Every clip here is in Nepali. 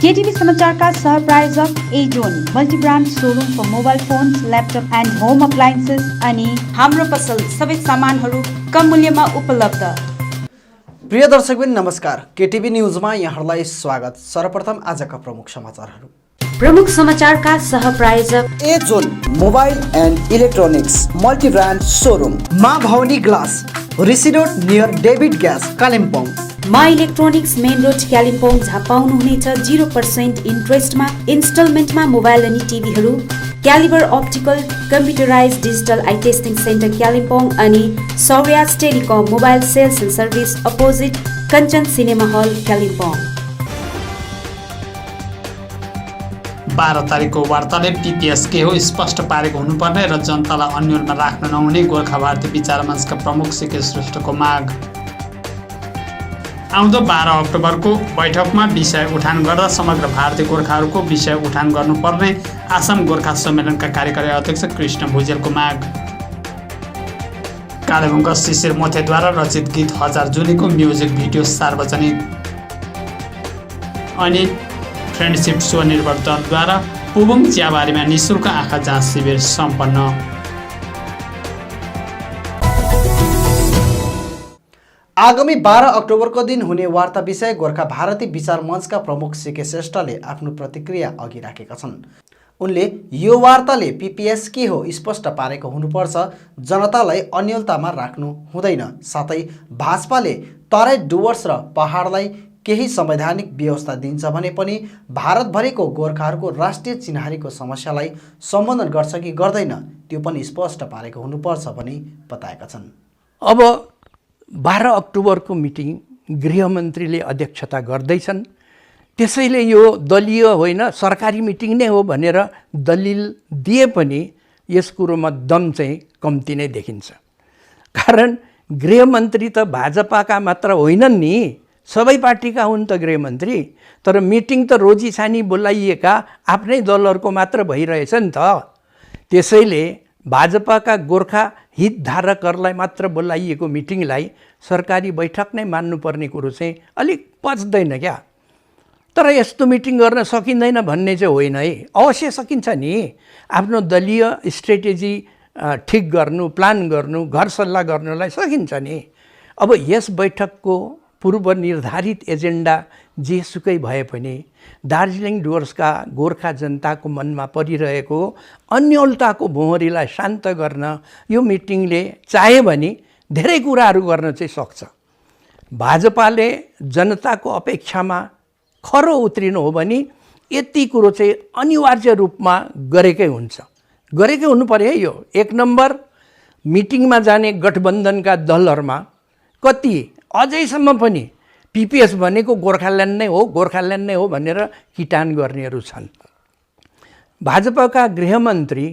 केटीभी समाचारका सहप्रायोजक A Zone multibrand showroom for mobile phones, laptop and home appliances अनि हाम्रो पसल सबै सामानहरू कम मूल्यमा उपलब्ध। प्रिय दर्शकबिन नमस्कार, केटीभी न्युजमा यहाँहरूलाई स्वागत। सर्वप्रथम आजका प्रमुख समाचारहरू। प्रमुख समाचारका सहप्रायोजक A Zone mobile and electronics multibrand showroom, Maa Bhavani glass, Rishi road near David gas Kalimpong. Maa electronics main road Kalimpong, जहाँ पाउनुहुनेछ 0% इन्ट्रेस्टमा इन्स्टलमेन्टमा मोबाइल अनि टिभीहरू। Calibre optical computerise digital eye testing centre Kalimpong अनि Sauryas telecom mobile sales and service opposite Kanchan cinema hall Kalimpong. 12 तारिकको वार्ताले पीपीएस के हो स्पष्ट पारेको हुनुपर्ने र जनतालाई अन्यलमा राख्न नहुने गोर्खा भारतीय विचार मञ्चका प्रमुख सीके श्रेष्ठको माग। आउँदो 12 अक्टोबरको बैठकमा विषय उठान गर्दा समग्र भारतीय गोर्खाहरूको विषय उठान गर्नुपर्ने आसाम गोर्खा सम्मेलनका कार्यकारी अध्यक्ष कृष्ण भुजेलको माग। कालेबुङका शिशिर मोथेद्वारा रचित गीत हजार जुलीको म्युजिक भिडियो सार्वजनिक। अनि फ्रेन्डसिप स्वनिर्भर दलद्वारा पुबुङ चियाबारीमा निःशुल्क आँखा जाँच शिविर सम्पन्न। आगामी 12 अक्टोबरको दिन हुने वार्ता विषय गोर्खा भारतीय विचार मञ्चका प्रमुख सीके श्रेष्ठले आफ्नो प्रतिक्रिया अघि राखेका छन्। उनले यो वार्ताले पीपीएस के हो स्पष्ट पारेको हुनुपर्छ, जनतालाई अन्यलतामा राख्नु हुँदैन। साथै भाजपाले तराई डुवर्स र पहाडलाई केही संवैधानिक व्यवस्था दिन्छ भने पनि भारतभरिको गोर्खाहरूको राष्ट्रिय चिन्हारीको समस्यालाई सम्बोधन गर्छ कि गर्दैन त्यो पनि स्पष्ट पारेको हुनुपर्छ भनी बताएका छन्। अब 12 अक्टोबरको मिटिङ गृहमन्त्रीले अध्यक्षता गर्दैछन्, त्यसैले यो दलीय होइन सरकारी मिटिङ नै हो भनेर दलिल दिए पनि यस कुरोमा दम चाहिँ कम्ती नै देखिन्छ। कारण गृहमन्त्री त भाजपाका मात्र होइनन् नि, सबै पार्टीका हुन् त गृहमन्त्री। तर मिटिङ त रोजी छानी बोलाइएका आफ्नै दलहरूको मात्र भइरहेछ नि त। त्यसैले भाजपाका गोर्खा हितधारकहरूलाई मात्र बोलाइएको मिटिङलाई सरकारी बैठक नै मान्नुपर्ने कुरो चाहिँ अलिक पच्दैन क्या। तर यस्तो मिटिङ गर्न सकिँदैन भन्ने चाहिँ होइन है, अवश्य सकिन्छ नि। आफ्नो दलीय स्ट्रेटेजी ठिक गर्नु, प्लान गर्नु, घर सल्लाह गर्नुलाई सकिन्छ नि। अब यस बैठकको पूर्व निर्धारित एजेन्डा जेसुकै भए पनि दार्जिलिङ डुवर्सका गोर्खा जनताको मनमा परिरहेको अन्यलताको भुँहरीलाई शान्त गर्न यो मिटिङले चाहे भने धेरै कुराहरू गर्न चाहिँ सक्छ। भाजपाले जनताको अपेक्षामा खरो उत्रिनु हो भने यति कुरो चाहिँ अनिवार्य रूपमा गरेकै हुन्छ, गरेकै हुनु पर्यो है। यो 1 नम्बर मिटिङमा जाने गठबन्धनका दलहरूमा कति अझैसम्म पनि पीपीएस भनेको गोर्खाल्यान्ड नै हो, गोर्खाल्यान्ड नै हो भनेर किटान गर्नेहरू छन्। भाजपाका गृहमन्त्री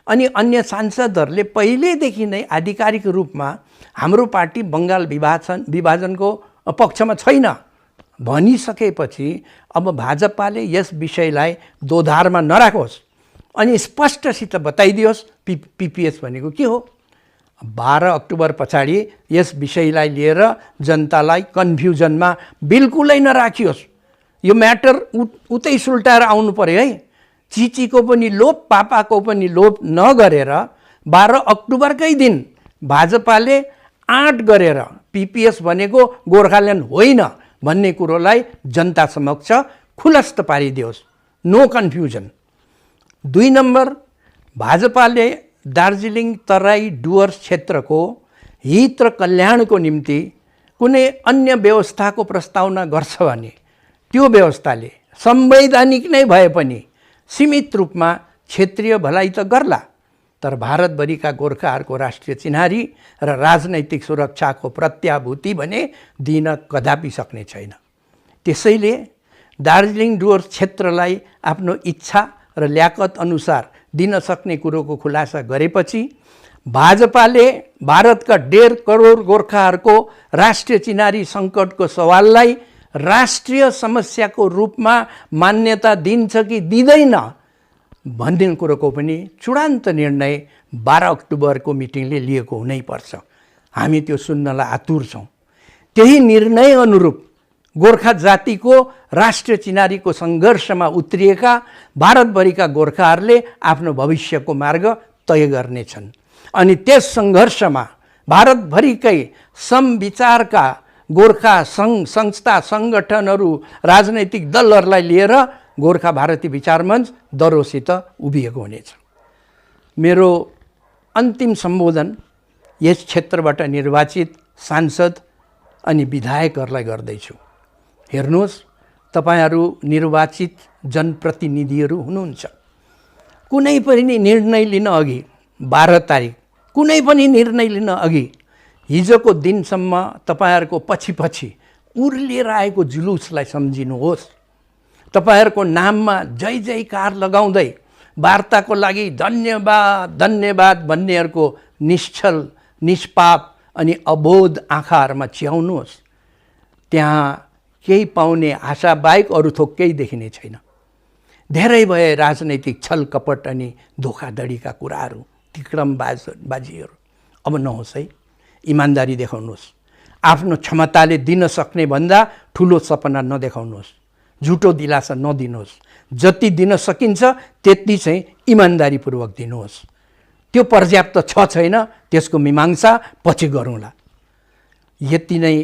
अनि अन्य सांसदहरूले पहिलेदेखि नै आधिकारिक रूपमा हाम्रो पार्टी बङ्गाल विभाजनको पक्षमा छैन भनिसकेपछि अब भाजपाले यस विषयलाई दोधारमा नराखोस् अनि स्पष्टसित बताइदियोस् पीपीएस भनेको के हो। 12 अक्टोबर पछाडि यस विषयलाई लिएर जनतालाई कन्फ्युजनमा बिल्कुलै नराखियोस्। यो म्याटर उतै सुल्टाएर आउनु पर्यो है। चिचीको पनि लोभ, पापाको पनि लोभ नगरेर 12 अक्टोबरकै दिन भाजपाले आँट गरेर पीपीएस भनेको गोर्खाल्यान्ड होइन भन्ने कुरोलाई जनता समक्ष खुलस्त पारिदियोस्, नो कन्फ्युजन। 2 नम्बर भाजपाले दार्जिलिङ तराई डुवर्स क्षेत्रको हित र कल्याणको निम्ति कुनै अन्य व्यवस्थाको प्रस्तावना गर्छ भने त्यो व्यवस्थाले संवैधानिक नै भए पनि सीमित रूपमा क्षेत्रीय भलाइ त गर्ला, तर भारतभरिका गोर्खाहरूको राष्ट्रिय चिन्हारी र राजनैतिक सुरक्षाको प्रत्याभूति भने दिन कदापि सक्ने छैन। त्यसैले दार्जिलिङ डुवर्स क्षेत्रलाई आफ्नो इच्छा र ल्याकत अनुसार दिन सक्ने कुरोको खुलासा गरेपछि भाजपाले भारतका 1.5 करोड गोर्खाहरूको राष्ट्रिय चिन्हारी सङ्कटको सवाललाई राष्ट्रिय समस्याको रूपमा मान्यता दिन्छ कि दिँदैन भन्ने कुरोको पनि चूडान्त निर्णय 12 अक्टोबरको मिटिङले लिएको हुनैपर्छ। हामी त्यो सुन्नलाई आतुर छौँ। त्यही निर्णय अनुरूप गोर्खा जातिको राष्ट्रिय चिनारीको सङ्घर्षमा उत्रिएका भारतभरिका गोर्खाहरूले आफ्नो भविष्यको मार्ग तय गर्नेछन्। अनि त्यस सङ्घर्षमा भारतभरिकै समविचारका गोर्खा संस्था सङ्गठनहरू राजनैतिक दलहरूलाई लिएर गोर्खा भारतीय विचार मञ्च दरोसित उभिएको हुनेछ। मेरो अन्तिम सम्बोधन यस क्षेत्रबाट निर्वाचित सांसद अनि विधायकहरूलाई गर्दैछु। हेर्नुहोस्, तपाईहरू निर्वाचित जनप्रतिनिधिहरू हुनुहुन्छ। कुनै पनि निर्णय लिन अघि 12 तारिक कुनै पनि निर्णय लिन अघि हिजोको दिनसम्म तपाईहरूको पछि उर्लिएर आएको जुलुसलाई सम्झिनुहोस्। तपाईहरूको नाममा जय जयकार लगाउँदै वार्ताको लागि धन्यवाद धन्यवाद भन्नेहरूको निश्चल निष्पाप अनि अबोध आँखाहरूमा च्याउनुहोस्। त्यहाँ केही पाउने आशा बाहेक अरू थोक केही देखिने छैन। धेरै भए राजनैतिक छल कपट अनि धोखाधडीका कुराहरू, तिक्रमबाजीहरू। अब नहोस् है, इमान्दारी देखाउनुहोस्। आफ्नो क्षमताले दिन सक्ने भन्दा ठुलो सपना नदेखाउनुहोस्। झुटो दिलासा नदिनुहोस्। जति दिन सकिन्छ त्यति चाहिँ इमान्दारीपूर्वक दिनुहोस्। त्यो पर्याप्त छ छैन त्यसको मीमांसा पछि गरौँला। यति नै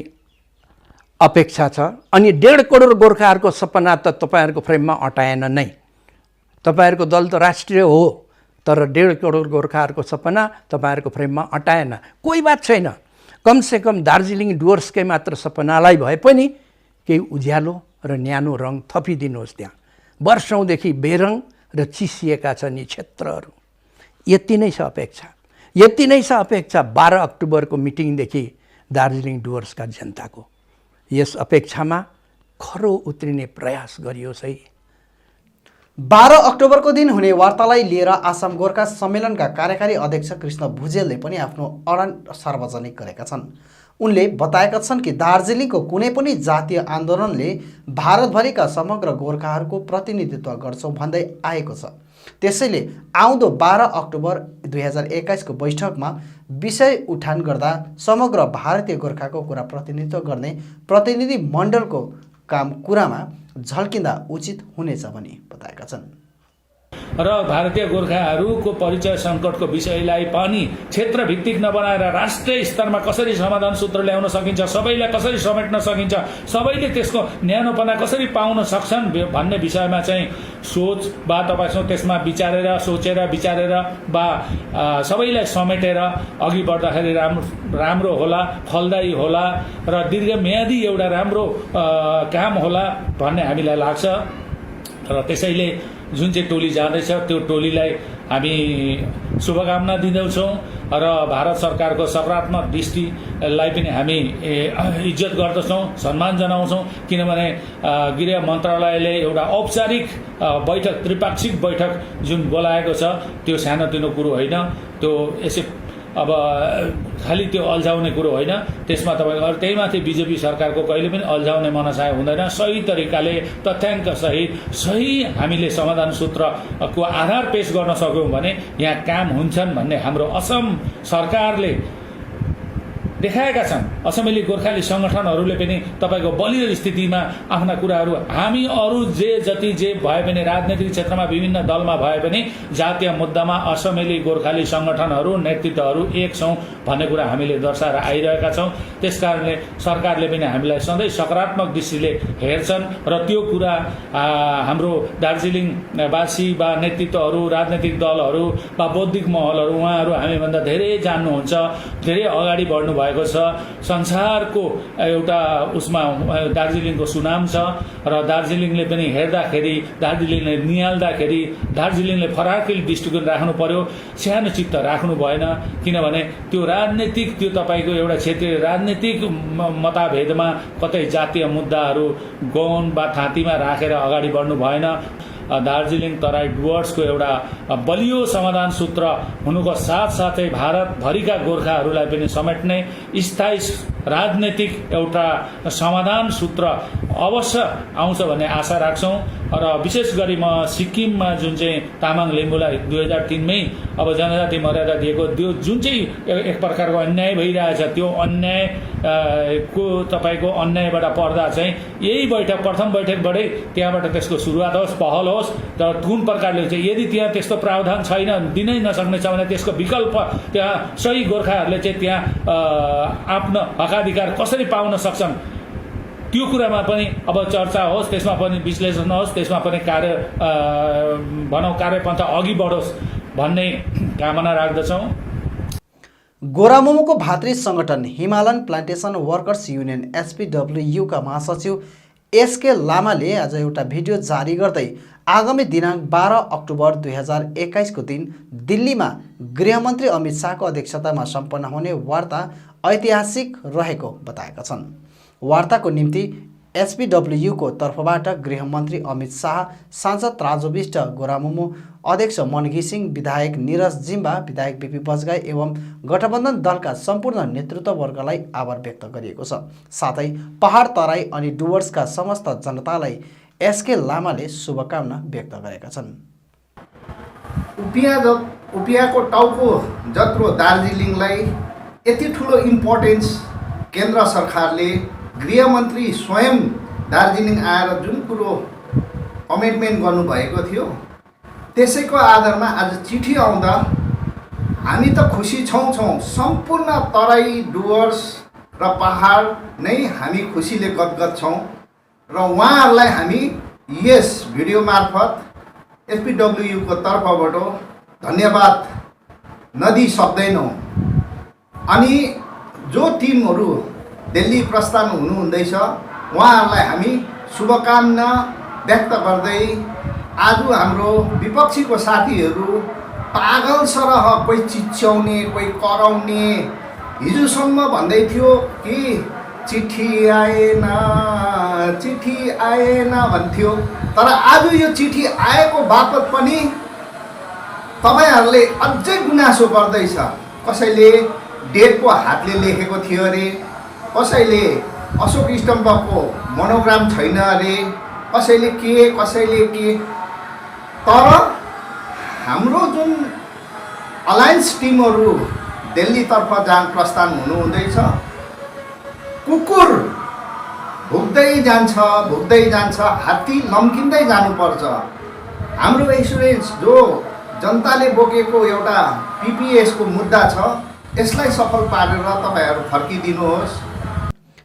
अपेक्षा छ। अनि 1.5 करोड गोर्खाहरूको सपना त तपाईहरूको फ्रेममा अटाएन नै। तपाईहरूको दल त राष्ट्रिय हो, तर 1.5 करोड गोर्खाहरूको सपना तपाईहरूको फ्रेममा अटाएन। कोही बात छैन, कमसेकम दार्जिलिङ डुवर्सकै मात्र सपनालाई भए पनि केही उज्यालो र न्यानो रङ थपिदिनुहोस्। त्यहाँ वर्षौँदेखि बेरङ र चिसिएका छन् यी क्षेत्रहरू। यति नै छ अपेक्षा, यति नै छ अपेक्षा 12 अक्टोबरको मिटिङदेखि दार्जिलिङ डुवर्सका जनताको। यस अपेक्षामा खरो उत्रिने प्रयास गरियोस् है। 12 अक्टोबरको दिन हुने वार्तालाई लिएर आसाम गोर्खा सम्मेलनका कार्यकारी अध्यक्ष कृष्ण भुजेलले पनि आफ्नो अडान सार्वजनिक गरेका छन्। उनले बताएका छन् कि दार्जिलिङको कुनै पनि जातीय आन्दोलनले भारतभरिका समग्र गोर्खाहरूको प्रतिनिधित्व गर्छौँ भन्दै आएको छ। त्यसैले आउँदो 12 अक्टोबर 2021 को बैठकमा विषय उठान गर्दा समग्र भारतीय गोर्खाको कुरा प्रतिनिधित्व गर्ने प्रतिनिधि मण्डलको काम कुरामा झल्किँदा उचित हुनेछ भनी बताएका छन्। र भारतीय गोर्खाहरूको परिचय सङ्कटको विषयलाई पनि क्षेत्रभित्तिक नबनाएर राष्ट्रिय स्तरमा कसरी समाधान सूत्र ल्याउन सकिन्छ, सबैलाई कसरी समेट्न सकिन्छ, सबैले त्यसको न्यानोपना कसरी पाउन सक्छन् भन्ने विषयमा चाहिँ सोच वा तपाईसँग त्यसमा विचारेर सोचेर विचारेर वा सबैलाई समेटेर अघि बढ्दाखेरि राम्रो होला, फलदायी होला र दीर्घम्यादी एउटा राम्रो काम होला भन्ने हामीलाई लाग्छ। र त्यसैले जुन चाहिँ टोली जाँदैछ त्यो टोलीलाई हामी शुभकामना दिँदछौँ र भारत सरकारको सकारात्मक दृष्टिलाई पनि हामी इज्जत गर्दछौँ, सम्मान जनाउँछौँ। किनभने गृह मन्त्रालयले एउटा औपचारिक बैठक, त्रिपाक्षिक बैठक जुन बोलाएको छ त्यो सानोतिनो कुरो होइन। त्यो यसै अब खालि त्यो अल्झाउने कुरो होइन। त्यसमा तपाईँको त्यही माथि बिजेपी सरकारको कहिले पनि अल्झाउने मनसाय हुँदैन। सही तरिकाले तथ्याङ्क सहित सही हामीले समाधान सूत्रको आधार पेश गर्न सक्यौँ भने यहाँ काम हुन्छन् भन्ने हाम्रो असम सरकारले देखाएका छन्। असमेली गोर्खाली सङ्गठनहरूले पनि तपाईँको बलियो स्थितिमा आफ्ना कुराहरू हामी अरू जति भए पनि राजनैतिक क्षेत्रमा विभिन्न दलमा भए पनि जातीय मुद्दामा असमेली गोर्खाली सङ्गठनहरू नेतृत्वहरू एक छौँ भन्ने कुरा हामीले दर्शाएर आइरहेका छौँ। त्यसकारणले सरकारले पनि हामीलाई सधैँ सकारात्मक दृष्टिले हेर्छन् र त्यो कुरा हाम्रो दार्जिलिङवासी वा नेतृत्वहरू, राजनैतिक दलहरू वा बौद्धिक महलहरू उहाँहरू हामीभन्दा धेरै जान्नुहुन्छ, धेरै अगाडि बढ्नु भएको छ। संसारको एउटा उसमा दार्जिलिङको सुनाम छ र दार्जिलिङले पनि हेर्दाखेरि, दार्जिलिङले निहाल्दाखेरि दार्जिलिङले फराकिलो दृष्टिकोण राख्नु पर्यो, सानो चित्त राख्नु भएन। किनभने त्यो राजनीतिक, त्यो तपाईँको एउटा क्षेत्रीय राजनीतिक मतभेदमा कतै जातीय मुद्दाहरू गौन वा थाँतीमा राखेर अगाडि बढ्नु भएन। दार्जिलिङ तराई डुवर्सको एउटा बलियो समाधान सूत्र हुनुको साथसाथै भारतभरिका गोर्खाहरूलाई पनि समेट्ने स्थायी राजनीतिक एउटा समाधान सूत्र अवश्य आउँछ भन्ने आशा राख्छौँ। र विशेष गरी म सिक्किममा जुन चाहिँ तामाङ लिम्बूलाई 2003मै अब जनजाति मर्यादा दिएको त्यो जुन चाहिँ एक प्रकारको अन्याय भइरहेछ त्यो अन्याय को तपाईँको अन्यायबाट पर्दा चाहिँ यही बैठक प्रथम बैठकबाटै त्यहाँबाट त्यसको सुरुवात होस्, पहल होस्। र कुन प्रकारले चाहिँ यदि त्यहाँ त्यस्तो प्रावधान छैन, दिनै नसक्ने छ भने त्यसको विकल्प त्यहाँ सही गोर्खाहरूले चाहिँ त्यहाँ आफ्नो हकाधिकार कसरी पाउन सक्छन् त्यो कुरामा पनि अब चर्चा होस्, त्यसमा पनि विश्लेषण होस्, त्यसमा पनि कार्यपन्था अघि बढोस् भन्ने कामना राख्दछौँ। गोरामुमोको भातृ सङ्गठन Himalayan plantation workers union SPWU का महासचिव SK लामाले आज एउटा भिडियो जारी गर्दै आगामी दिनाङ्क 12 अक्टोबर 2021 को दिन दिल्लीमा गृहमन्त्री अमित शाहको अध्यक्षतामा सम्पन्न हुने वार्ता ऐतिहासिक रहेको बताएका छन्। वार्ताको निम्ति SPWU को तर्फबाट गृहमन्त्री अमित शाह, सांसद राजु विष्ट, गोरामुमो अध्यक्ष मन घिसिङ, विधायक निरज जिम्बा, विधायक बिपी बजगाई एवं गठबन्धन दलका सम्पूर्ण नेतृत्ववर्गलाई आभार व्यक्त गरिएको छ। साथै पहाड तराई अनि डुवर्सका समस्त जनतालाई SK लामाले शुभकामना व्यक्त गरेका छन्। उपियाको टाउको जत्रो दार्जिलिङलाई यति ठुलो इम्पोर्टेन्स केन्द्र सरकारले गृहमन्त्री स्वयं दार्जिलिङ आएर जुन कुरो कमिटमेन्ट गर्नुभएको थियो त्यसैको आधारमा आज चिठी आउँदा हामी त खुसी छौँ। सम्पूर्ण तराई, डुवर्स र पहाड नै हामी खुसीले गदगद छौँ र उहाँहरूलाई हामी यस भिडियो मार्फत SPWU को तर्फबाट धन्यवाद नदिई सक्दैनौँ। अनि जो टिमहरू दिल्ली प्रस्थान हुनुहुँदैछ उहाँहरूलाई हामी शुभकामना व्यक्त गर्दै आज हाम्रो विपक्षीको साथीहरू पागल सरह कोही चिच्याउने, कोही कराउने, हिजोसम्म भन्दै थियो कि चिठी आएन भन्थ्यो, तर आज यो चिठी आएको बापत पनि तपाईहरूले अझै गुनासो गर्दैछ। कसैले डेटको हातले लेखेको थियो अरे, कसैले अशोक स्तम्भको मोनोग्राम छैन अरे, कसैले के। तर हाम्रो जुन अलायन्स टिमहरू दिल्लीतर्फ प्रस्थान हुनुहुँदैछ, कुकुर भुक्दै जान्छ, हात्ती लम्किँदै जानुपर्छ। हाम्रो इन्सुरेन्स जो जनताले बोकेको एउटा PPS को मुद्दा छ, यसलाई सफल पारेर तपाईहरू फर्किदिनुहोस्।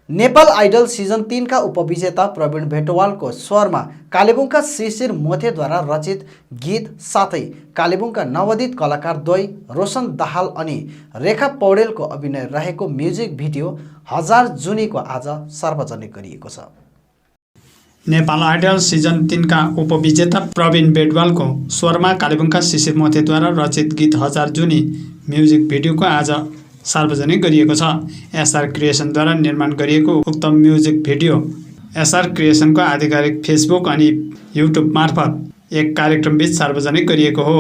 नेपाल आइडल सिजन 3 का उपविजेता प्रवीण भेटवालको स्वरमा कालेबुङका शिशिर मोथेद्वारा रचित गीत साथै कालेबुङका नवोदित कलाकार द्वय रोशन दाहाल अनि रेखा पौडेलको अभिनय रहेको म्युजिक भिडियो 1000 जुनीको आज सार्वजनिक गरिएको छ। नेपाल आइडल सिजन 3 का उपविजेता प्रवीण बेटवालको स्वरमा कालेबुङका शिशिर मोथेद्वारा रचित गीत 1000 जुनी म्युजिक भिडियोको आज सार्वजनिक गरिएको छ। SR क्रिएसनद्वारा निर्माण गरिएको उक्त म्युजिक भिडियो SR क्रिएसनको आधिकारिक फेसबुक अनि युट्युब मार्फत एक कार्यक्रमबीच सार्वजनिक गरिएको हो।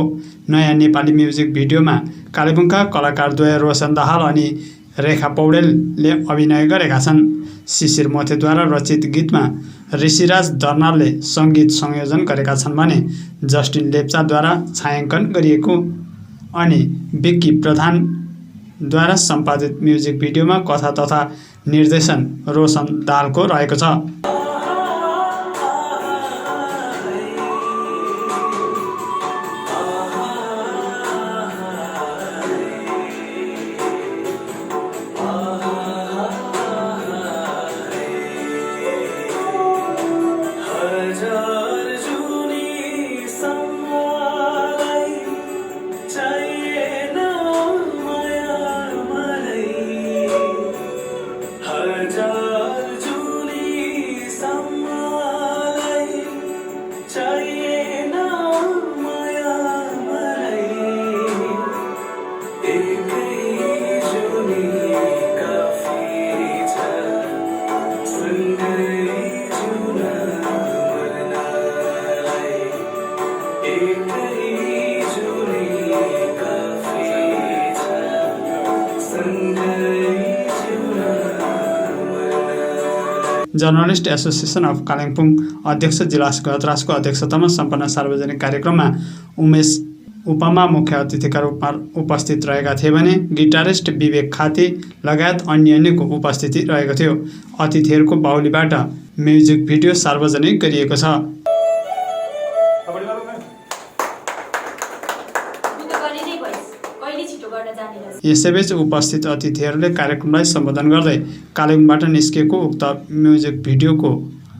नयाँ नेपाली म्युजिक भिडियोमा कालेबुङका कलाकारद्वय रोशन दाहाल अनि रेखा पौडेलले अभिनय गरेका छन्। शिशिर मोथेद्वारा रचित गीतमा ऋषिराज दर्नालले सङ्गीत संयोजन गरेका छन् भने जस्टिन लेप्चाद्वारा छायाङ्कन गरिएको अनि विक्की प्रधानद्वारा सम्पादित म्युजिक भिडियोमा कथा तथा निर्देशन रोशन दाहालको रहेको छ। जर्नलिस्ट एसोसिएसन अफ कालिम्पोङ अध्यक्ष जिलास गजराजको अध्यक्षतामा सम्पन्न सार्वजनिक कार्यक्रममा उमेश उपमा मुख्य अतिथिका रूपमा उपस्थित रहेका थिए भने गिटारिस्ट विवेक खाती लगायत अन्यको उपस्थिति रहेको थियो। अतिथिहरूको बाहुलीबाट म्युजिक भिडियो सार्वजनिक गरिएको छ। यसैबीच उपस्थित अतिथिहरूले कार्यक्रमलाई सम्बोधन गर्दै कालेबुङबाट निस्केको उक्त म्युजिक भिडियोको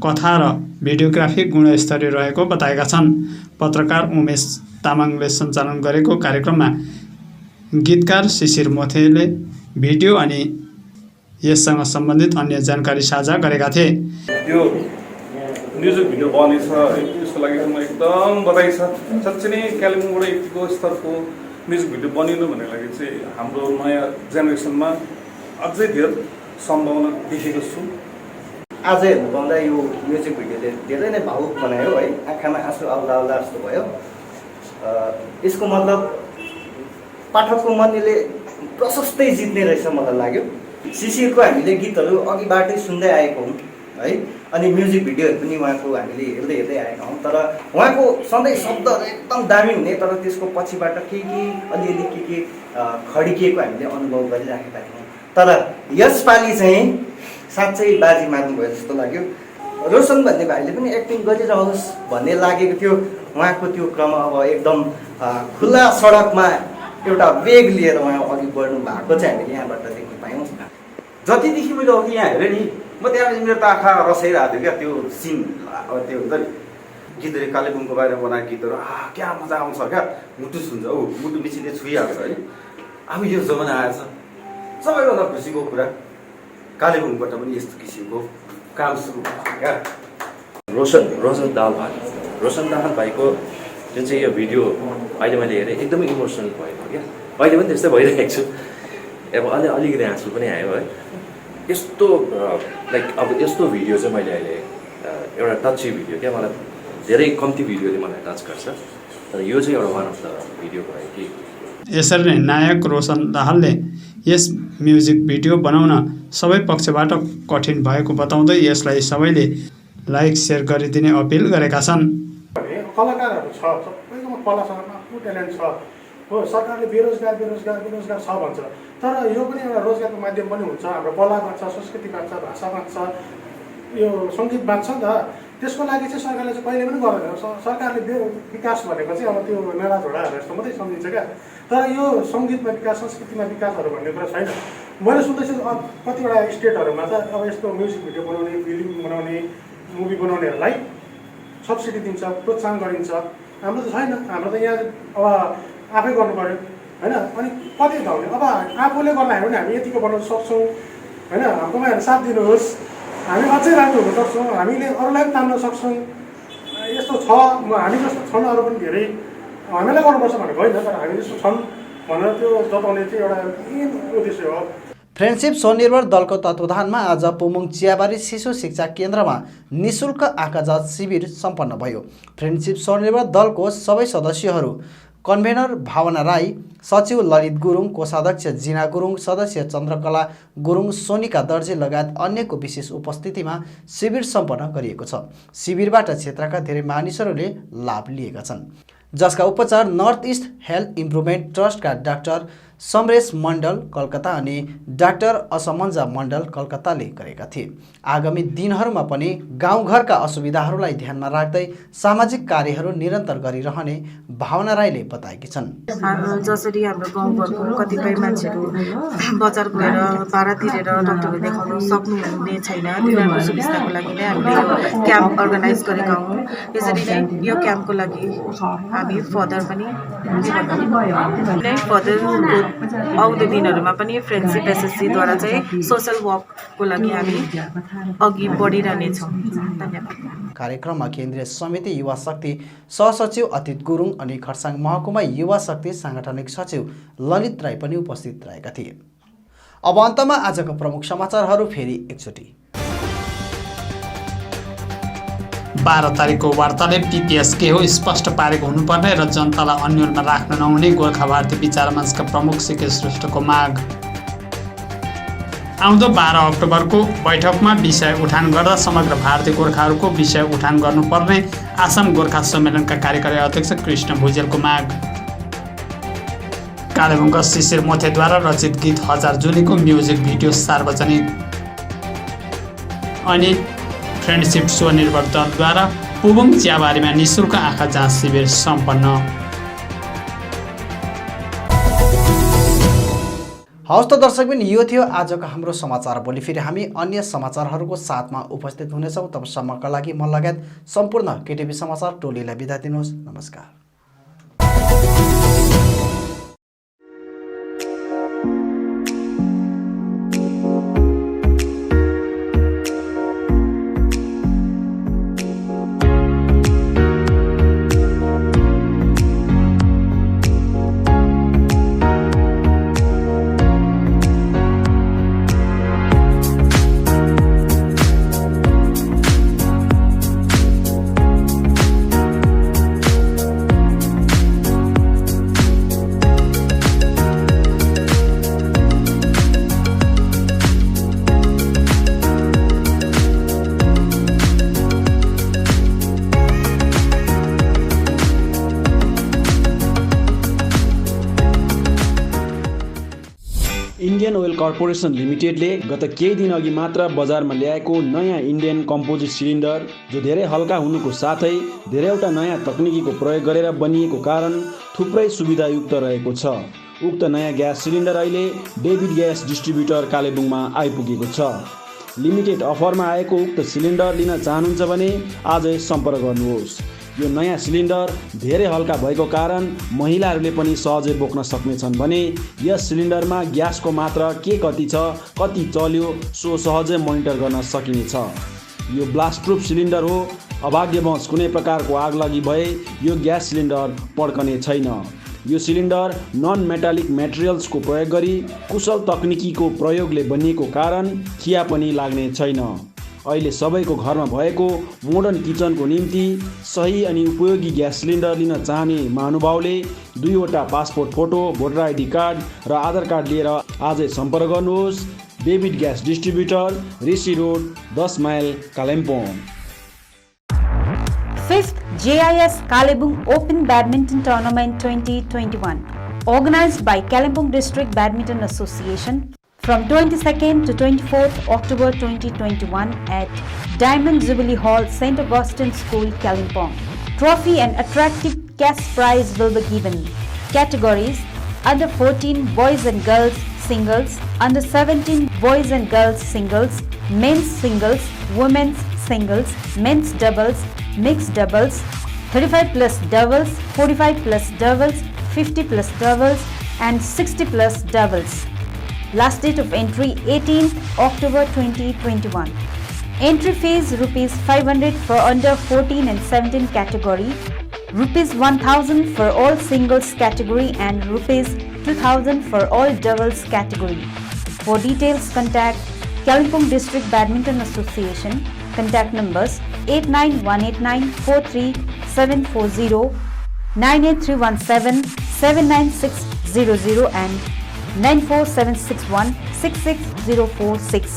कथा र भिडियोग्राफी गुणस्तरीय रहेको बताएका छन्। पत्रकार उमेश तामाङले सञ्चालन गरेको कार्यक्रममा गीतकार शिशिर मोथेले भिडियो अनि यससँग सम्बन्धित अन्य जानकारी साझा गरेका थिए। त्यो म्युजिक भिडियो बनेछ यसको लागि म एकदम बधाई छ। साँच्चै नै कालेबुङबाट यतिको स्तरको म्युजिक भिडियो बनिनु भन्ने लागि चाहिँ हाम्रो नयाँ जेनेरेसनमा अझै धेरै सम्भावना देखेको छु। आज हेर्नु पाउँदा यो म्युजिक भिडियोले धेरै नै भावुक बनायो है, आँखामा आँसु आउँदा आउँदा जस्तो भयो। यसको मतलब पाठकको मनले प्रशस्तै जित्ने रहेछ मलाई लाग्यो। शिशिरको हामीले गीतहरू अघिबाटै सुन्दै आएको हौँ है, अनि म्युजिक भिडियोहरू पनि उहाँको हामीले हेर्दै हेर्दै आएका हौँ। तर उहाँको सधैँ शब्दहरू एकदम दामी हुने, तर त्यसको पछिबाट के अलिअलि के खड्किएको हामीले अनुभव गरिराखेका थियौँ। तर यसपालि चाहिँ साँच्चै बाजी मार्नुभयो जस्तो लाग्यो। रोशन भन्ने भाइले पनि एक्टिङ गरिरहोस् भन्ने लागेको थियो। उहाँको त्यो क्रम अब एकदम खुला सडकमा एउटा वेग लिएर उहाँ अघि बढ्नु भएको चाहिँ हामीले यहाँबाट देख्न पायौँ। जतिदेखि मैले अघि यहाँ हेरेँ नि, म त्यहाँ मेरो त आँखा रसाइरहेको थियो क्या त्यो सिन। अब त्यो हुन्छ नि गीतहरू कालेबुङको बारेमा बनाएको गीतहरू क्या मजा आउँछ क्या, मुटु छुन्छ। मुटु मिचिने छुइहाल्छ है। अब यो जमाना आएछ। सबैभन्दा खुसीको कुरा कालेबुङबाट पनि यस्तो किसिमको काम सुरु भएको क्या। रोशन दाहाल भाइको जुन चाहिँ यो भिडियो अहिले मैले हेरेँ एकदमै इमोसनल भएको क्या। अहिले पनि त्यस्तै भइरहेको छु। अब अलिकति आँसु पनि आयो है। यस्तो लाइक अब यस्तो भिडियो चाहिँ मैले अहिले एउटा टची भिडियो क्या, मलाई धेरै कम्ती भिडियोले मलाई टच गर्छ, तर यो चाहिँ एउटा वान अफ द भिडियो भयो कि। यसरी नै नायक रोशन दाहालले यस म्युजिक भिडियो बनाउन सबै पक्षबाट कठिन भएको बताउँदै यसलाई सबैले लाइक सेयर गरिदिने अपिल गरेका छन्। कलाकारहरू छ, सबैकोमा कला छ, आफ्नो ट्यालेन्ट छ हो। सरकारले बेरोजगार छ भन्छ, तर यो पनि एउटा रोजगारको माध्यम पनि हुन्छ। हाम्रो कला बाँच्छ, संस्कृति बाँच्छ, भाषा बाँच्छ, यो सङ्गीत बाँच्छ नि त। त्यसको लागि चाहिँ सरकारले चाहिँ कहिले पनि गर्दैन। सरकारले विकास भनेको चाहिँ अब त्यो मेला झोडाहरू जस्तो मात्रै सम्झिन्छ क्या। तर यो सङ्गीतमा विकास, संस्कृतिमा विकासहरू भन्ने कुरा छैन। मैले सुन्दैछु कतिवटा स्टेटहरूमा त अब यस्तो म्युजिक भिडियो बनाउने, फिल्म बनाउने, मुभी बनाउनेहरूलाई सब्सिडी दिन्छ, प्रोत्साहन गरिन्छ। हाम्रो त छैन। हाम्रो त यहाँ अब आफै गर्नु पऱ्यो होइन। अनि कति धाउने अब आफूले गर्दाखेरि पनि हामी यतिको बनाउन सक्छौँ होइन। हाम्रोमा हेरेर साथ दिनुहोस्, हामी अझै राम्रो हुन सक्छौँ, हामीले अरूलाई पनि तान्न सक्छौँ। यस्तो छ, हामी जस्तो छन् अरू पनि धेरै, हामीलाई गर्नुपर्छ भनेको होइन, तर हामी जस्तो छन् भनेर त्यो जताउने चाहिँ एउटा मेन उद्देश्य हो। फ्रेन्डसिप स्वनिर्भर दलको तत्वावधानमा आज पुमुङ चियाबारी शिशु शिक्षा केन्द्रमा निःशुल्क आँखा जाँच शिविर सम्पन्न भयो। फ्रेन्डसिप स्वनिर्भर दलको सबै सदस्यहरू कन्भेनर भावना राई, सचिव ललित गुरुङ, कोषाध्यक्ष जिना गुरुङ, सदस्य चन्द्रकला गुरुङ, सोनिका दर्जी लगायत अन्यको विशेष उपस्थितिमा शिविर सम्पन्न गरिएको छ। शिविरबाट क्षेत्रका धेरै मानिसहरूले लाभ लिएका छन्, जसका उपचार नर्थ इस्ट हेल्थ इम्प्रुभमेन्ट ट्रस्टका डाक्टर समरेश मण्डल कलकत्ता अनि डाक्टर असमन्जा मण्डल कलकत्ताले गरेका थिए। आगामी दिनहरूमा पनि गाउँघरका असुविधाहरूलाई ध्यानमा राख्दै सामाजिक कार्यहरू निरन्तर गरिरहने भावना राईले बताएकी छन्। जसरी हाम्रो गाउँघरको कतिपय मान्छेहरू बजार गएर भाडा तिरेर डाक्टरले देखाउन सक्नुहुने छैन, तिनीहरूको सुविस्ताको लागि नै हामीले यो क्याम्प अर्गनाइज गरेका हौँ। यसरी नै यो क्याम्पको लागि हामी फर्दर पनि आउँदो दिनहरूमा पनि फ्रेन्डसिप एसएससीद्वारा चाहिँ सोसल वर्कको लागि हामी अघि बढिरहनेछौँ। धन्यवाद। कार्यक्रममा केन्द्रीय समिति युवा शक्ति सहसचिव अतीत गुरुङ अनि खरसाङ महकुमा युवा शक्ति साङ्गठनिक सचिव ललित राई पनि उपस्थित रहेका थिए। अब अन्तमा आजको प्रमुख समाचारहरू फेरि एकचोटि। 12 तारिकको वार्ताले पीपीएस के हो स्पष्ट पारेको हुनुपर्ने र जनतालाई अन्यलमा राख्न नहुने गोर्खा भारती विचार मञ्चका प्रमुख सीके श्रेष्ठको माग। आउँदो 12 अक्टोबरको बैठकमा विषय उठान गर्दा समग्र भारतीय गोर्खाहरूको विषय उठान गर्नुपर्ने आसाम गोर्खा सम्मेलनका कार्यकारी अध्यक्ष कृष्ण भुजेलको माग। कालेबुङका शिशिर मोथेद्वारा रचित गीत हजार जुनीको म्युजिक भिडियो सार्वजनिक। अनि फ्रेन्डसिप स्वनिर्भर दलद्वारा पुबुङ चियाबारीमा निःशुल्क आँखा जाँच शिविर सम्पन्न। हवस् त दर्शकबिन, यो थियो आजको हाम्रो समाचार। भोलि फेरि हामी अन्य समाचारहरूको साथमा उपस्थित हुनेछौँ। तबसम्मका लागि म लगायत सम्पूर्ण केटिभी समाचार टोलीलाई बिदा दिनुहोस्। नमस्कार। इन्डियन ओयल कर्पोरेसन लिमिटेडले गत केही दिन अघि मात्र बजारमा ल्याएको नयाँ इन्डियन कम्पोजिट सिलिन्डर, जो धेरै हल्का हुनुको साथै धेरैवटा नयाँ तकनिकीको प्रयोग गरेर बनिएको कारण थुप्रै सुविधायुक्त रहेको छ। उक्त नयाँ ग्यास सिलिन्डर अहिले डेभिड ग्यास डिस्ट्रिब्युटर कालेबुङमा आइपुगेको छ। लिमिटेड अफरमा आएको उक्त सिलिन्डर लिन चाहनुहुन्छ भने आजै सम्पर्क गर्नुहोस्। यो नयाँ सिलिन्डर धेरै हल्का भएको कारण महिलाहरूले पनि सहजै बोक्न सक्नेछन् भने यस सिलिन्डरमा ग्यासको मात्रा के कति छ, कति चल्यो, सो सहजै मोनिटर गर्न सकिनेछ। यो ब्लास्ट प्रुफ सिलिन्डर हो। अभाग्यवश कुनै प्रकारको आगलागी भए यो ग्यास सिलिन्डर पड्कने छैन। यो सिलिन्डर नन मेटालिक मेटेरियल्सको प्रयोग गरी कुशल तकनिकीको प्रयोगले बनिएको कारण खिया पनि लाग्ने छैन। अहिले सबैको घरमा भएको मोडर्न किचनको निम्ति सही अनि उपयोगी ग्यास सिलिन्डर लिन चाहने महानुभावले 2वटा passport photo, voter ID card र आधार कार्ड लिएर आजै सम्पर्क गर्नुहोस्। David gas distributor, Rishi road, 10 mile, Kalimpong. 5th JIS Kalebung Open Badminton Tournament 2021 organized by Kalimpong District Badminton Association from 22nd to 24th October 2021 at Diamond Jubilee Hall, St. Augustine School, Kalimpong. Trophy and attractive cash prize will be given. Categories: under 14 boys and girls singles, under 17 boys and girls singles, men's singles, women's singles, men's doubles, mixed doubles, 35 plus doubles, 45 plus doubles, 50 plus doubles and 60 plus doubles. Last date of entry 18th October 2021. Entry fees ₹500 for under 14 and 17 category, ₹1000 for all singles category and ₹2000 for all doubles category. For details contact Kalimpong District Badminton Association. Contact numbers 89189434740, 98317796000 and 94761660046.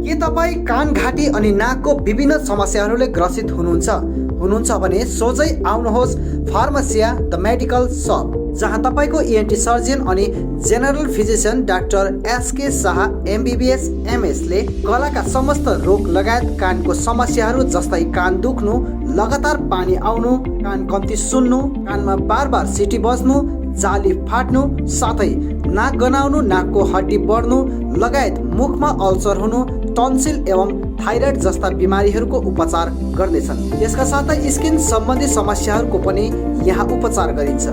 के तपाईँ कान, घाँटी अनि नाकको विभिन्न समस्याहरूले ग्रसित हुनुहुन्छ भने सोझै आउनुहोस् फार्मेसिया द मेडिकल सप, जहाँ तपाईँको ENT सर्जन अनि general physician doctor SK Shah MBBS MS ले गलाका समस्त रोग लगायत कानको समस्याहरू जस्तै कान दुख्नु, लगातार पानी आउनु, कान कम्ती सुन्नु, कानमा बार सिटी बज्नु, जाली फाट्नु, साथै नाक गनाउनु, नाकको हड्डी बढ्नु लगायत मुखमा अल्सर हुनु, टन्सिल एवं थाइरोइड जस्ता बिमारीहरूको उपचार गर्नेछन्। यसका साथै स्किन सम्बन्धी समस्याहरूको पनि यहाँ उपचार गरिन्छ।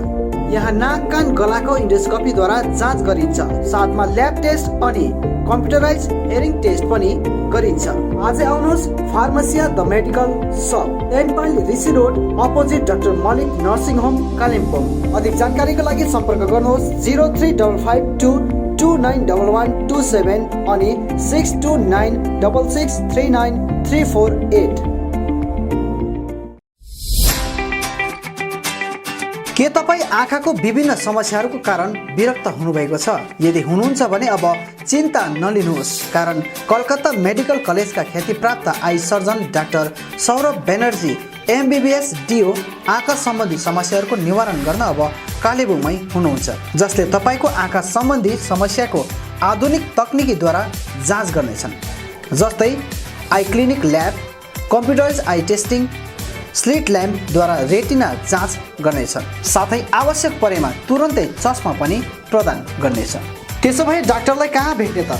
यहाँ नाक, कान, गलाको इन्डोस्कोपीद्वारा जाँच गरिन्छ। साथमा ल्याब टेस्ट अनि कम्प्युटराइज हेयरिङ टेस्ट पनि गरिन्छ। आजै आउनुहोस् pharmacia the medical shop, 10 mile Rishi road, opposite doctor Malik nursing home, Kalimpong. अधिक जानकारीको लागि सम्पर्क गर्नुहोस् 035522911127 अनि 6296639348। के तपाईँ आँखाको विभिन्न समस्याहरूको कारण विरक्त हुनुभएको छ? यदि हुनुहुन्छ भने अब चिन्ता नलिनुहोस्, कारण कलकत्ता मेडिकल कलेजका ख्यातिप्राप्त eye surgeon doctor Saurabh Banerjee MBBS DO आँखा सम्बन्धी समस्याहरूको निवारण गर्न अब कालेबुङमै हुनुहुन्छ, जसले तपाईँको आँखा सम्बन्धी समस्याको आधुनिक तकनिकीद्वारा जाँच गर्नेछन्, जस्तै eye clinic lab, computerise eye testing, slit ल्याम्पद्वारा रेटिना जाँच गर्नेछ, साथै आवश्यक परेमा तुरन्तै चस्मा पनि प्रदान गर्नेछ। त्यसो भए डाक्टरलाई कहाँ भेट्ने त?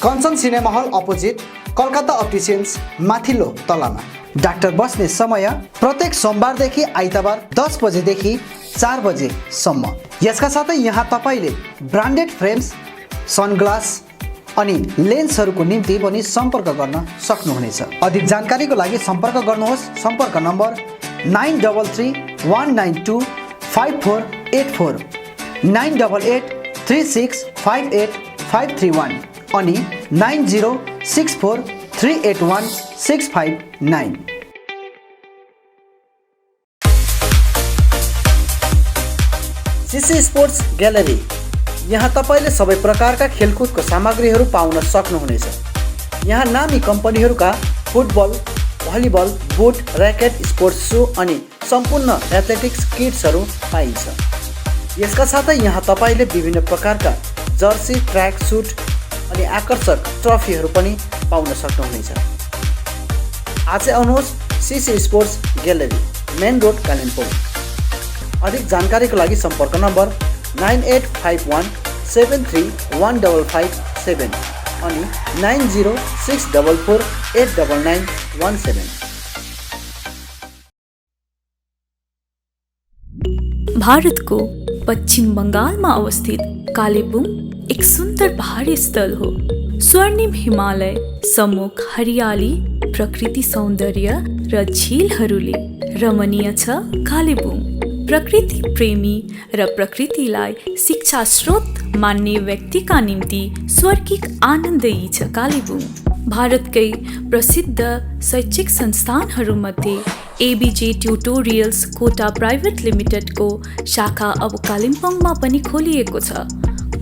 Kanchan cinema hall opposite Calcutta opticians माथिल्लो तलामा। डाक्टर बस्ने समय प्रत्येक सोमबारदेखि आइतबार 10 बजेदेखि 4 बजेसम्म। यसका साथै यहाँ तपाईँले ब्रान्डेड फ्रेम्स, सनग्लास अनि लेन्सहरूको निम्ति पनि सम्पर्क गर्न सक्नुहुनेछ। अधिक जानकारीको लागि सम्पर्क गर्नुहोस्। सम्पर्क नम्बर 9831925484, 9883658531 अनि 9064381659। सिसी स्पोर्ट्स ग्यालरी, यहाँ तपाईँले सबै प्रकारका खेलकुदको सामग्रीहरू पाउन सक्नुहुनेछ। यहाँ नामी कम्पनीहरूका football, volleyball, boot, racket, sports shoe अनि सम्पूर्ण एथलेटिक्स किट्सहरू पाइन्छ। यसका साथै यहाँ तपाईँले विभिन्न प्रकारका जर्सी, ट्र्याक सुट अनि आकर्षक ट्रफीहरू पनि पाउन सक्नुहुनेछ। आजै आउनुहोस् CC sports gallery, main road, Kalimpong. अधिक जानकारीको लागि सम्पर्क नम्बर 9851731557 अनि 9064489917। भारतको पश्चिम बङ्गालमा अवस्थित कालेबुङ एक सुन्दर पहाडी स्थल हो। स्वर्णिम हिमालय, सम्मुख हरियाली, प्रकृति सौन्दर्य र झिलहरूले रमणीय छ कालेबुङ। प्रकृति प्रेमी र प्रकृतिलाई शिक्षा स्रोत मान्ने व्यक्तिका निम्ति स्वर्गिक आनन्दयी छ कालेबुङ। भारतकै प्रसिद्ध शैक्षिक संस्थानहरूमध्ये एबीजे ट्युटोरियल्स कोटा प्राइभेट लिमिटेडको शाखा अब कालिम्पोङमा पनि खोलिएको छ।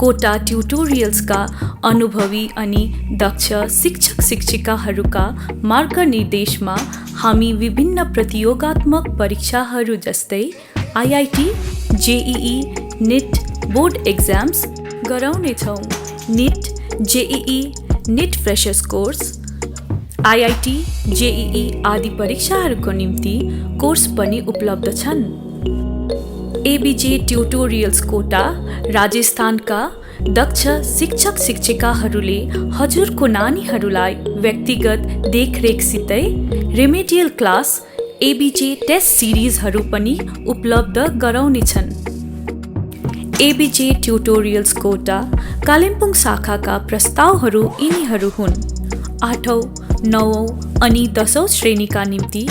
कोटा ट्युटोरियल्सका अनुभवी अनि दक्ष शिक्षक शिक्षिकाहरूका मार्गनिर्देशमा हामी विभिन्न प्रतियोगात्मक परीक्षाहरू जस्तै IIT, JEE, NET board exams गराउनेछौँ। NET, JEE, NET freshers course, IIT, JEE आदि परीक्षाहरूको निम्ति कोर्स पनि उपलब्ध छन्। एबीजे ट्युटोरियल्स कोटा राजस्थानका दक्ष शिक्षक शिक्षिकाहरूले हजुरको नानीहरूलाई व्यक्तिगत देखरेखसितै रेमेडियल क्लास, एबीजे टेस्ट सिरिजहरू पनि उपलब्ध गराउनेछन्। एबीजे ट्युटोरियल्स कोटा कालिम्पोङ शाखाका प्रस्तावहरू यिनीहरू हुन्। 8औं, 9औं अनि 10औं श्रेणीका निम्ति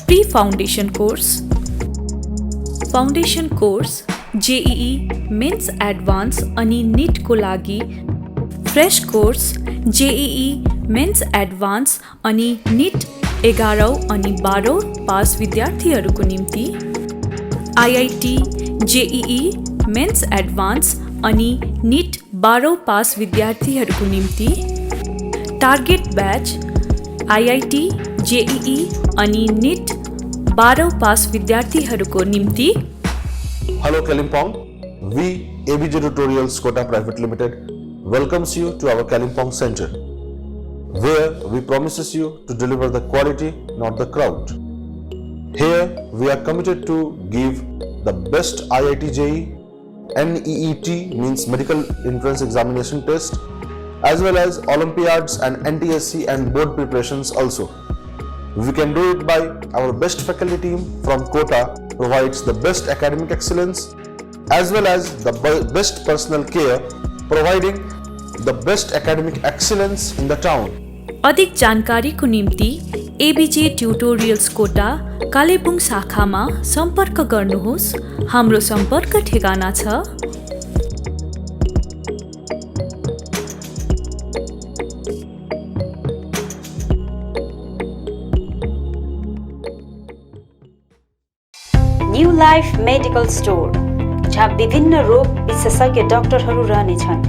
pre foundation course, foundation course, JEE mains advance अनि निटको लागि fresh course, JEE mains advance अनि निट 11औं अनि 12औं पास विद्यार्थीहरूको निम्ति, IIT, JEE मेन्स एडभान्स अनि निट 12औं पास विद्यार्थीहरूको निम्ति, टार्गेट ब्याच, IIT, JEE अनि निट 12औं पास विद्यार्थीहरूको निम्ति। Hello Kalimpong, we ABJ Tutorials Kota Private Limited welcomes you to our Kalimpong Center, where we promises you to deliver the quality, not the crowd. Here we are committed to give the best IIT JEE, NEET means Medical Entrance Examination test, as well as Olympiads and NTSC and board preparations also. We can do it by our best faculty team from Kota provides the best academic excellence as well as the best personal care, providing the best academic excellence in the town. अधिक जानकारीको निम्ति एबीजे ट्युटोरियल्स कोटा कालेबुङ शाखामा सम्पर्क गर्नुहोस्। हाम्रो सम्पर्क ठेगाना छ न्यू लाइफ मेडिकल स्टोर, जहाँ विभिन्न रोग विशेषज्ञ डाक्टरहरू रहनेछन्,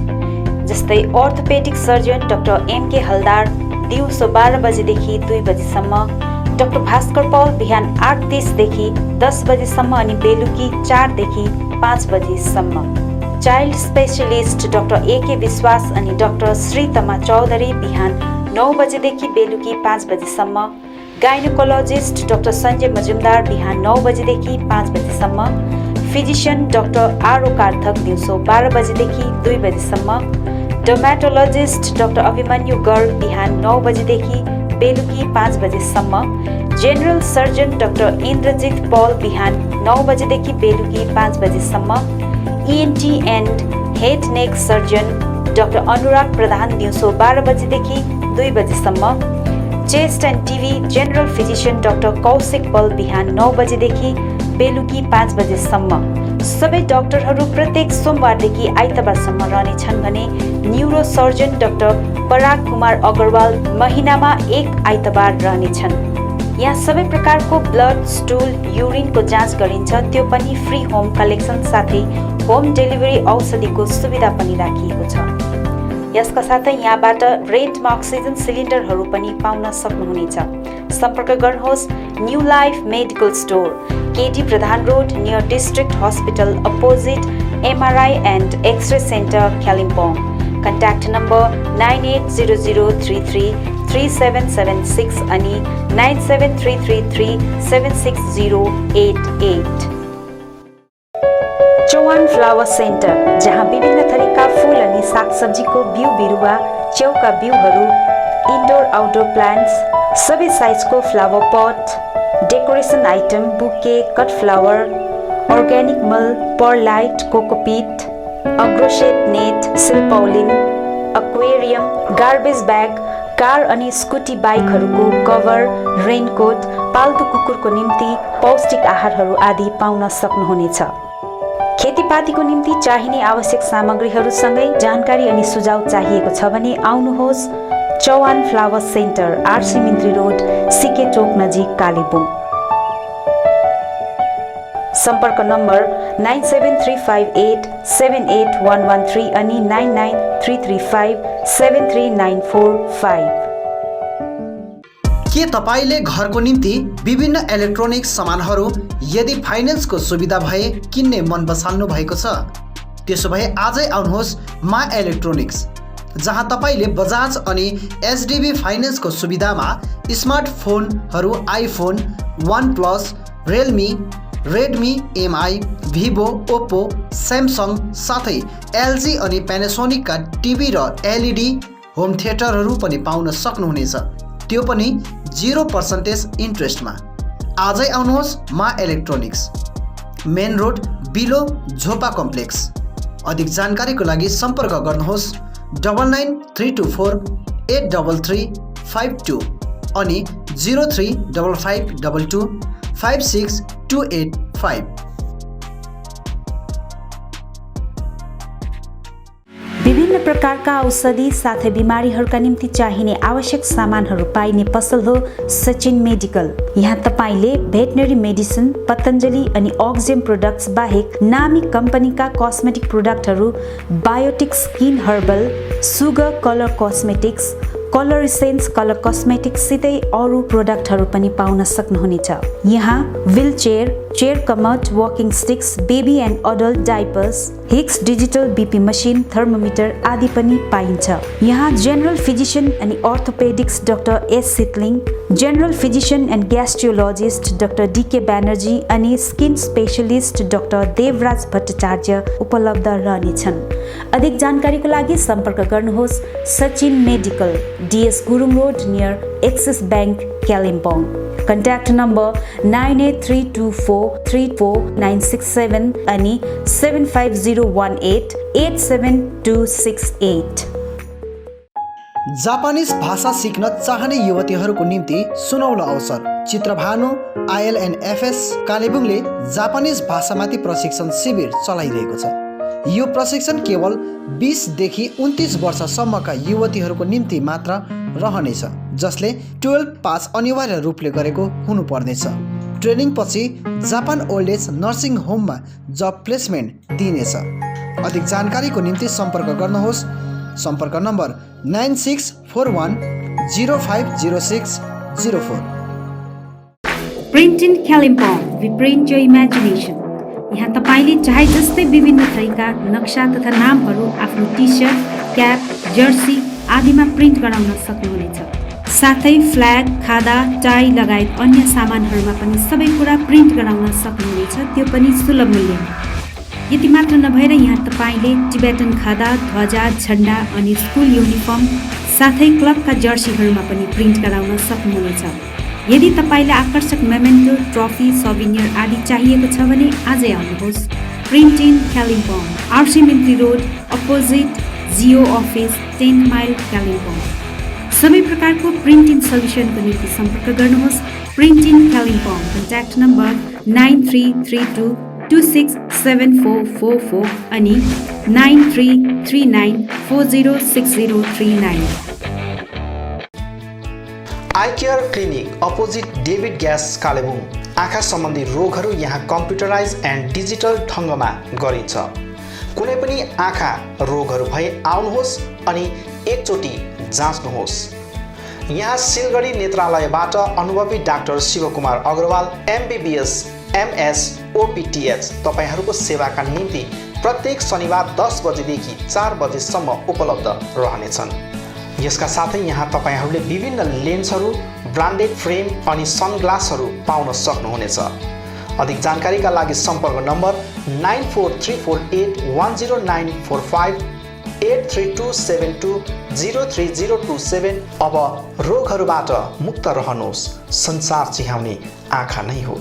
जस्तै अर्थोपेडिक सर्जन डाक्टर MK हलदार दिउँसो 12 बजेदेखि 2 बजेसम्म, डाक्टर भास्कर पौल बिहान 8:30 देखि 10 बजेसम्म अनि बेलुकी 4 देखि 5 बजेसम्म। चाइल्ड स्पेशलिस्ट डाक्टर एके विश्वास अनि डाक्टर श्रीतमा चौधरी बिहान 9 बजेदेखि बेलुकी 5 बजेसम्म। गाइनोकोलोजिस्ट डाक्टर सञ्जय मजुमदार बिहान 9 बजेदेखि 5 बजेसम्म। फिजिशियन डाक्टर आरो कार्थक दिउँसो 12 बजेदेखि 2 बजेसम्म। डर्मेटोलोजिस्ट डाक्टर अभिमन्यु गर्ग बिहान 9 बजेदेखि बेलुकी 5 बजेसम्म। General surgeon doctor Indrajit Paul बिहान 9 बजेदेखि बेलुकी 5 बजेसम्म। ENT and head neck surgeon doctor Anurag Pradhan दिउँसो 12 बजेदेखि 2 बजेसम्म। Chest and TB general physician doctor Kaushik Pal बिहान 9 बजेदेखि बेलुकी 5 बजेसम्म। सबै डाक्टरहरू प्रत्येक सोमबारदेखि आइतबारसम्म रहनेछन् भने न्युरो सर्जन डाक्टर पराग कुमार अग्रवाल महिनामा 1 आइतबार रहनेछन्। यहाँ सबै प्रकारको ब्लड, स्टुल, युरिनको जाँच गरिन्छ, त्यो पनि फ्री होम कलेक्सन साथै होम डेलिभरी औषधिको सुविधा पनि राखिएको छ। यसका साथै यहाँबाट रेन्टमा अक्सिजन सिलिन्डरहरू पनि पाउन सक्नुहुनेछ। सम्पर्क गर्नुहोस् new life medical store, KD Pradhan road near district hospital opposite MRI and X ray centre Kalimpong. Contact number 980033 3776 अनि 97333 76088। चौहान फ्लावर सेन्टर, जहाँ विभिन्न थरीका फूल अनि सागसब्जीको बिउ बिरुवा, च्याउका बिउहरू, इन्डोर आउटडोर प्लान्ट्स, सबै साइजको flower pot, decoration item, bouquet, cut flower, organic मल, परलाइट, कोकोपिट, अग्रोसेट net, silpaulin, aquarium, garbage bag, car अनि स्कुटी बाइकहरूको कभर, रेनकोट, पाल्तु कुकुरको निम्ति पौष्टिक आहारहरू आदि पाउन सक्नुहुनेछ। खेतीपातीको निम्ति चाहिने आवश्यक सामग्रीहरूसँगै जानकारी अनि सुझाव चाहिएको छ भने आउनुहोस् Chauhan flower centre, RC Mintri road, SK Chowk नजिक, कालेबुङ। सम्पर्क नम्बर 9735878113 अनि 9933573945। के तपाईले घरको निम्ति विभिन्न इलेक्ट्रोनिक्स सामानहरू यदि फाइनेन्सको सुविधा भए किन्ने मन बसाल्नु भएको छ? त्यसो भए आजै आउनुहोस् मा इलेक्ट्रोनिक्स, जहाँ तपाईले बजाज अनि एचडिबी फाइनेन्सको सुविधामा स्मार्टफोनहरू iPhone, OnePlus, Realme, Redmi, MI, Vivo, Oppo, Samsung साथै LG अनि प्यानासोनिकका टिभी र LED होम थिएटरहरू पनि पाउन सक्नुहुनेछ, त्यो पनि 0% इन्ट्रेस्टमा। आजै आउनुहोस् मा इलेक्ट्रोनिक्स, मेन रोड बिलो झोपा कम्प्लेक्स। अधिक जानकारीको लागि सम्पर्क गर्नुहोस् 9934833552 अनि 035522562885। विभिन्न प्रकारका औषधि साथै बिमारीहरूका निम्ति चाहिने आवश्यक सामानहरू पाइने पसल हो सचिन मेडिकल। यहाँ तपाईले भेटनरी मेडिसिन, पतञ्जलि अनि अक्जेम प्रोडक्ट्स बाहेक नामी कम्पनीका कस्मेटिक प्रोडक्टहरू, biotique skin herbal, sugar colour cosmetics, colour essence colour cosmetics सितै अरू प्रोडक्टहरू पनि पाउन सक्नुहुनेछ। यहाँ wheel chair, chair commode, walking sticks, baby and adult diapers, hicks digital BP machine, thermometer आदि पनि पाइन्छ। यहाँ जेनरल फिजिशियन अनि orthopaedics doctor S Sitling, general physician and gastrologist doctor DK Banerjee अनि skin specialist doctor Devraj Bhattacharya उपलब्ध रहनेछन्। अधिक जानकारीको लागि सम्पर्क गर्नुहोस् Sachin medical, DS Gurung road near axis bank, Kalimpong. Contact number 9832434967 अनि 75018872268। जापानिज भाषा सिक्न चाहने युवतीहरूको निम्ति सुनौलो अवसर। चित्रभानु ILNFS कालेबुङले जापानिज भाषामाथि प्रशिक्षण शिविर चलाइरहेको छ। यो प्रशिक्षण केवल 20 देखि 29 वर्षसम्मका युवतीहरूको निम्ति मात्र रहनेछ, जसले 12 पास अनिवार्य रूपले गरेको हुनुपर्नेछ। ट्रेनिङ पछि जापान ओल्ड एज नर्सिङ होममा जब प्लेसमेन्ट दिइनेछ। अधिक जानकारीको निम्ति सम्पर्क गर्नुहोस्। सम्पर्क number 9641050604। Print in Kalimpong, we print your imagination. यहाँ तपाईँले चाहे जस्तै विभिन्न थरीका नक्सा तथा नामहरू आफ्नो टी सर्ट, क्याप, जर्सी आदिमा प्रिन्ट गराउन सक्नुहुनेछ। साथै फ्ल्याग, खादा, टाई लगायत अन्य सामानहरूमा पनि सबै कुरा प्रिन्ट गराउन सक्नुहुनेछ, त्यो पनि सुलभ मूल्यमा। यति मात्र नभएर यहाँ तपाईँले टिबेटन खादा, ध्वजा, झण्डा अनि स्कुल युनिफर्म साथै क्लबका जर्सीहरूमा पनि प्रिन्ट गराउन सक्नुहुनेछ। यदि तपाईँले आकर्षक मेमेन्टो, ट्रफी, सौभिनियर आदि चाहिएको छ भने आजै आउनुहोस्। Print in Kalimpong, RC Mintri road, opposite Jio office, 10 mile, Kalimpong. सबै प्रकारको प्रिन्ट इन सल्युसनको निम्ति सम्पर्क गर्नुहोस्। Print in Kalimpong, contact number 9332267444 अनि 9339406039। Eye care clinic opposite David gas Kalebung. आँखा सम्बन्धी रोगहरू यहाँ कम्प्युटराइज एन्ड डिजिटल ढङ्गमा गरिन्छ। कुनै पनि आँखा रोगहरू भए आउनुहोस् अनि एकचोटि जाँच्नुहोस्। यहाँ सिलगढी नेत्रालयबाट अनुभवी doctor Shivkumar Agarwal MBBS MS OPTH तपाईँहरूको सेवाका निम्ति प्रत्येक शनिबार 10 बजेदेखि 4 बजेसम्म उपलब्ध रहनेछन्। यसका साथै यहाँ तपाईँहरूले विभिन्न लेन्सहरू, ब्रान्डेड फ्रेम अनि सनग्लासहरू पाउन सक्नुहुनेछ। अधिक जानकारीका लागि सम्पर्क नम्बर 9434810945 83272030027। अब रोगहरूबाट मुक्त रहनुहोस्, संसार चिहाउने आँखा नै हो।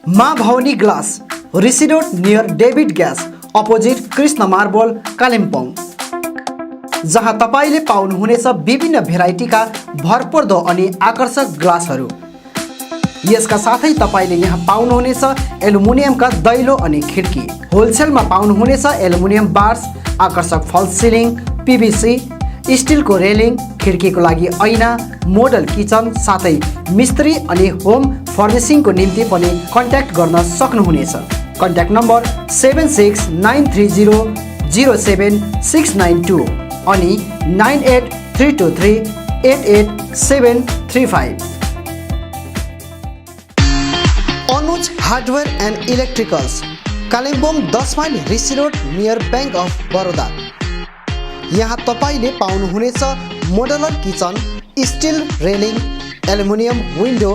Maa Bhavani glass, Rishi road near David gas, opposite Krishna marble, Kalimpong, जहाँ तपाईँले पाउनुहुनेछ विभिन्न भेराइटीका भरपर्दो अनि आकर्षक ग्लासहरू। यसका साथै तपाईँले यहाँ पाउनुहुनेछ एल्युमिनियमका दैलो अनि खिड्की। होलसेलमा पाउनुहुनेछ एल्युमिनियम बार्स, आकर्षक फल्स सिलिङ, PVC, स्टिलको रेलिङ, खिड्कीको लागि ऐना, मोडल किचन साथै मिस्त्री अनि होम फर्निसिङको निम्ति पनि कन्ट्याक्ट गर्न सक्नुहुनेछ। कन्ट्याक्ट नम्बर 7693007692 अनि 9832388735। Anuj hardware and electricals, Kalimpong 10 mile, Rishi road near bank of Baroda. यहाँ तपाईँले पाउनुहुनेछ modular kitchen, steel railing, aluminium window,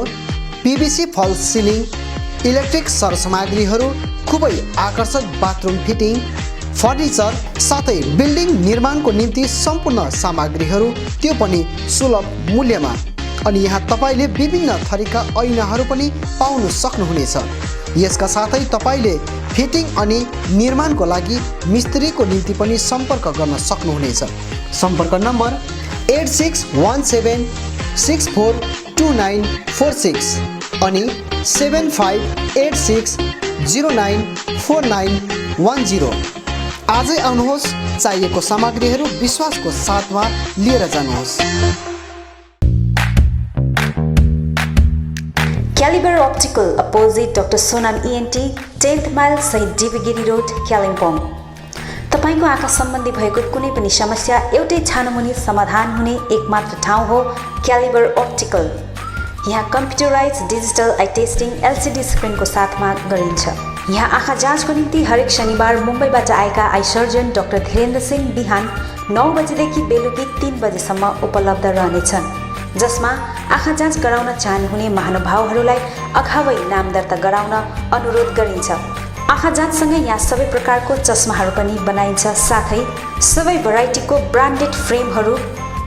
PVC false ceiling, electric सरसामग्रीहरू, खुबै आकर्षक बाथरुम फिटिङ, फर्निचर साथै बिल्डिङ निर्माणको निम्ति सम्पूर्ण सामग्रीहरू, त्यो पनि सुलभ मूल्यमा। अनि यहाँ तपाईँले विभिन्न थरीका ऐनाहरू पनि पाउन सक्नुहुनेछ। यसका साथै तपाईँले फिटिङ अनि निर्माणको लागि मिस्त्रीको निम्ति पनि सम्पर्क गर्न सक्नुहुनेछ। सम्पर्क नम्बर 8617642946 अनि 7586094910। आजै आउनुहोस्, चाहिएको सामग्रीहरू विश्वासको साथमा लिएर जानुहोस्। Calibre optical opposite doctor Sonam ENT, 10th mile, सहित डिबीगिरी रोड, कालिम्पोङ। तपाईँको आँखा सम्बन्धी भएको कुनै पनि समस्या एउटै छानोमुनि समाधान हुने एकमात्र ठाउँ हो क्यालिबर अप्टिकल। यहाँ computerise digital eye testing LCD स्क्रिनको साथमा गरिन्छ। यहाँ आँखा जाँचको निम्ति हरेक शनिबार मुम्बईबाट आएका eye surgeon doctor Dhirendra Singh बिहान 9 बजेदेखि बेलुकी 3 बजेसम्म उपलब्ध रहनेछन्, जसमा आँखा जाँच गराउन चाहनुहुने महानुभावहरूलाई अगावै नाम दर्ता गराउन अनुरोध गरिन्छ। आँखा जाँचसँगै यहाँ सबै प्रकारको चस्माहरू पनि बनाइन्छ, साथै सबै भेराइटीको ब्रान्डेड फ्रेमहरू,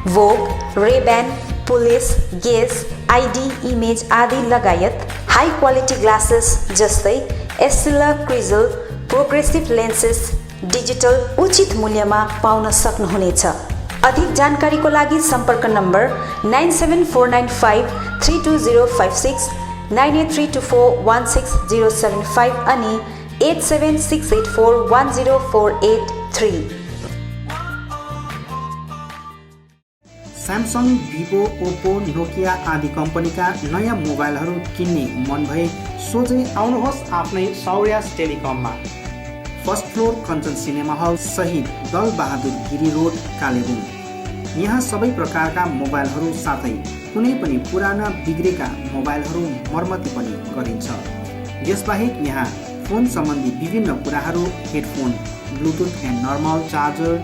भोग, रेब्यान, पुलिस, गेस, ID, इमेज आदि लगायत हाई क्वालिटी ग्लासेस जस्तै एस्सिला, क्रिजल, प्रोग्रेसिभ लेन्सेस डिजिटल उचित मूल्यमा पाउन सक्नुहुनेछ। अधिक जानकारीको लागि सम्पर्क नम्बर 9749532056, 9832416075 अनि 8768410483। स्यामसङ, भिभो, ओप्पो, नोकिया आदि कम्पनीका नयाँ मोबाइलहरू किन्ने मन भए सोझै आउनुहोस् आफ्नै सौर्यास टेलिकममा। First floor Kanchan cinema hall सहित दल बहादुर गिरी रोड, कालेबुङ। यहाँ सबै प्रकारका मोबाइलहरू साथै कुनै पनि पुराना बिग्रेका मोबाइलहरू मर्मती पनि गरिन्छ। यसबाहेक यहाँ फोन सम्बन्धी विभिन्न कुराहरू, headphone, bluetooth and normal charger,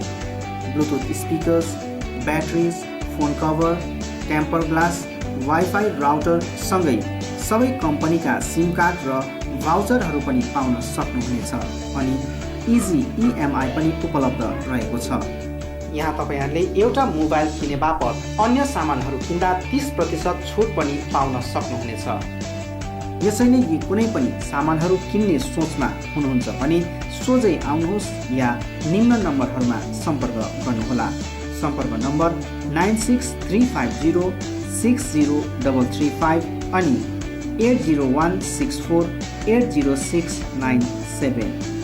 bluetooth speakers, batteries, phone cover, temper glass, wifi router सँगै सबै कम्पनीका सिम कार्ड र भाउचरहरू पनि पाउन सक्नुहुनेछ। अनि इजी EMI पनि उपलब्ध रहेको छ। यहाँ तपाईहरूले एउटा मोबाइल किने बापत अन्य सामानहरू किन्दा 30% छुट पनि पाउन सक्नुहुनेछ। यसैले यी कुनै पनि सामानहरू किन्ने सोचमा हुनुहुन्छ भने सोझै आउनुहोस् या निम्न नम्बरहरूमा सम्पर्क गर्नुहोला। सम्पर्क नम्बर 9635060335 अनि 80164806997।